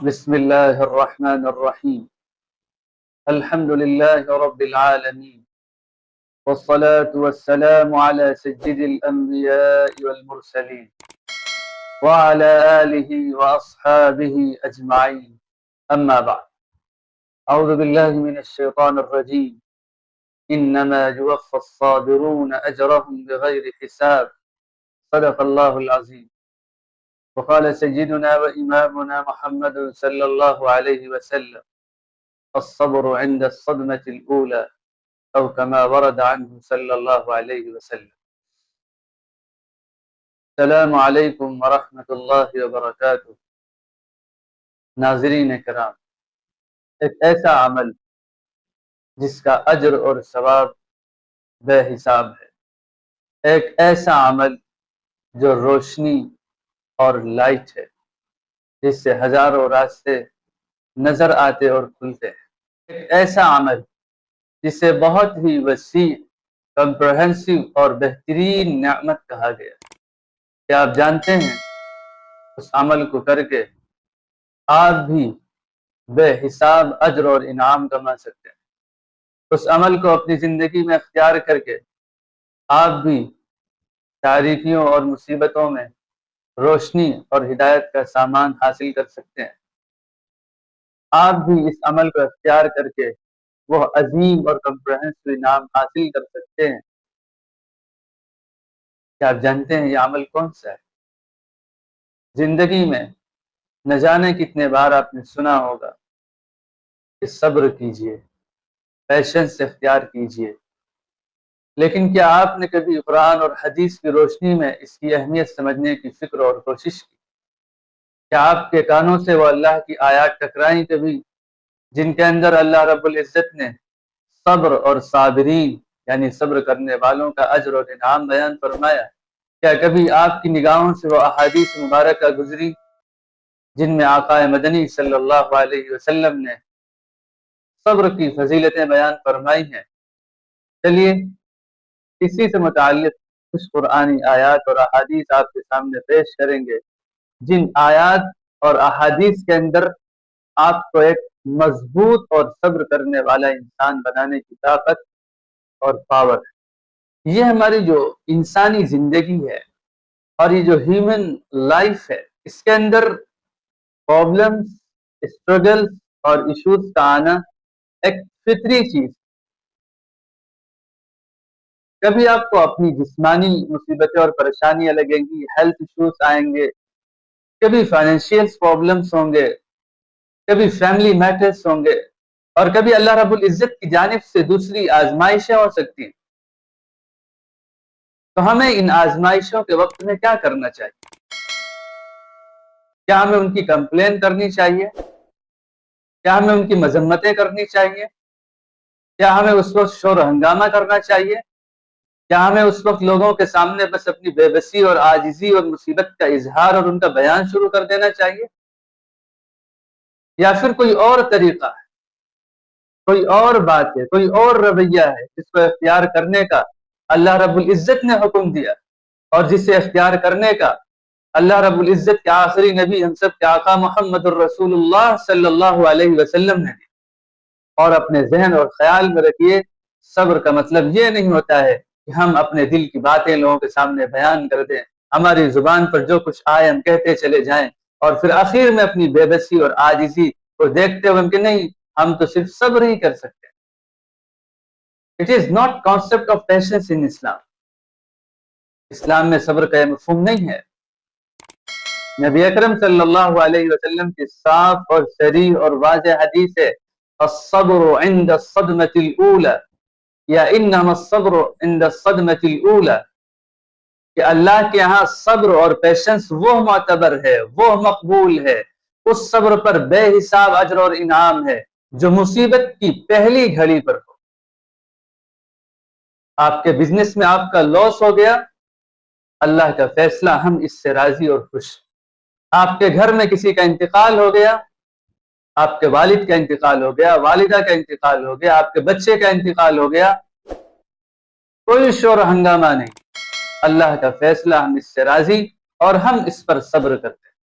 بسم الله الرحمن الرحيم. الحمد لله رب العالمين، والصلاة والسلام على سيد الأنبياء والمرسلين وعلى آله وأصحابه أجمعين. أما بعد، أعوذ بالله من الشيطان الرجيم. إنما يوفى الصابرون أجرهم بغير حساب. صدق الله العظيم. وقال سيدنا وإمامنا محمد صلى الله عليه وسلم: الصبر عند الصدمة الأولى، أو كما ورد عنه صلى الله عليه وسلم. السلام علیکم ورحمۃ اللہ وبرکاتہ. ناظرین کرام، ایک ایسا عمل جس کا اجر اور ثواب بے حساب ہے، ایک ایسا عمل جو روشنی اور لائٹ ہے، جس سے ہزاروں راستے نظر آتے اور کھلتے ہیں، ایک ایسا عمل جسے بہت ہی وسیع، کمپریہنسو اور بہترین نعمت کہا گیا. کیا آپ جانتے ہیں اس عمل کو کر کے آپ بھی بے حساب اجر اور انعام کما سکتے ہیں؟ اس عمل کو اپنی زندگی میں اختیار کر کے آپ بھی تاریکیوں اور مصیبتوں میں روشنی اور ہدایت کا سامان حاصل کر سکتے ہیں. آپ بھی اس عمل کو اختیار کر کے وہ عظیم اور کمپریہنسو انعام حاصل کر سکتے ہیں. کیا آپ جانتے ہیں یہ عمل کون سا ہے؟ زندگی میں نہ جانے کتنے بار آپ نے سنا ہوگا کہ صبر کیجئے، پیشنس اختیار کیجئے، لیکن کیا آپ نے کبھی قرآن اور حدیث کی روشنی میں اس کی اہمیت سمجھنے کی فکر اور کوشش کی؟ کیا آپ کے کانوں سے وہ اللہ کی آیات ٹکرائیں کبھی، جن کے اندر اللہ رب العزت نے صبر اور صابرین یعنی صبر کرنے والوں کا اجر اور انعام بیان فرمایا؟ کیا کبھی آپ کی نگاہوں سے وہ احادیث مبارکہ گزری جن میں آقا مدنی صلی اللہ علیہ وسلم نے صبر کی فضیلتیں بیان فرمائی ہیں؟ چلیے اسی سے متعلق کچھ قرآنی آیات اور احادیث آپ کے سامنے پیش کریں گے، جن آیات اور احادیث کے اندر آپ کو ایک مضبوط اور صبر کرنے والا انسان بنانے کی طاقت اور پاور ہے. یہ ہماری جو انسانی زندگی ہے اور یہ جو ہیومن لائف ہے، اس کے اندر پرابلمز، اسٹرگل اور ایشوز کا آنا ایک فطری چیز. کبھی آپ کو اپنی جسمانی مصیبتیں اور پریشانیاں لگیں گی، ہیلتھ ایشوز آئیں گے، کبھی فائنینشیل پرابلمس ہوں گے، کبھی فیملی میٹرز ہوں گے، اور کبھی اللہ رب العزت کی جانب سے دوسری آزمائشیں ہو سکتی ہیں. تو ہمیں ان آزمائشوں کے وقت میں کیا کرنا چاہیے؟ کیا ہمیں ان کی کمپلین کرنی چاہیے؟ کیا ہمیں ان کی مذمتیں کرنی چاہیے؟ کیا ہمیں اس وقت شور و ہنگامہ کرنا چاہیے؟ کیا ہمیں اس وقت لوگوں کے سامنے بس اپنی بے بسی اور عاجزی اور مصیبت کا اظہار اور ان کا بیان شروع کر دینا چاہیے؟ یا پھر کوئی اور طریقہ ہے، کوئی اور بات ہے، کوئی اور رویہ ہے جس کو اختیار کرنے کا اللہ رب العزت نے حکم دیا، اور جسے اختیار کرنے کا اللہ رب العزت کے آخری نبی ہم سب کے آقا محمد الرسول اللہ صلی اللہ علیہ وسلم نے دی؟ اور اپنے ذہن اور خیال میں رکھیے، صبر کا مطلب یہ نہیں ہوتا ہے کہ ہم اپنے دل کی باتیں لوگوں کے سامنے بیان کر دیں، ہماری زبان پر جو کچھ آئے ہم کہتے چلے جائیں، اور پھر آخر میں اپنی بے بسی اور عاجزی کو دیکھتے ہوئے کہ نہیں، ہم تو صرف صبر ہی کر سکتے ہیں. It is not concept of patience in Islam. اسلام میں صبر کا یہ مفہوم نہیں ہے. نبی اکرم صلی اللہ علیہ وسلم کی صاف اور صریح اور واضح حدیث ہے: الصبر عند الصدمة الأولى یا انما الصبر عند الصدمة الأولى، کہ اللہ کے ہاں صبر اور پیشنس وہ معتبر ہے، وہ مقبول ہے، اس صبر پر بے حساب اجر اور انعام ہے جو مصیبت کی پہلی گھڑی پر ہو. آپ کے بزنس میں آپ کا لاس ہو گیا، اللہ کا فیصلہ، ہم اس سے راضی اور خوش. آپ کے گھر میں کسی کا انتقال ہو گیا، آپ کے والد کا انتقال ہو گیا، والدہ کا انتقال ہو گیا، آپ کے بچے کا انتقال ہو گیا، کوئی شور ہنگامہ نہیں، اللہ کا فیصلہ، ہم اس سے راضی اور ہم اس پر صبر کرتے ہیں.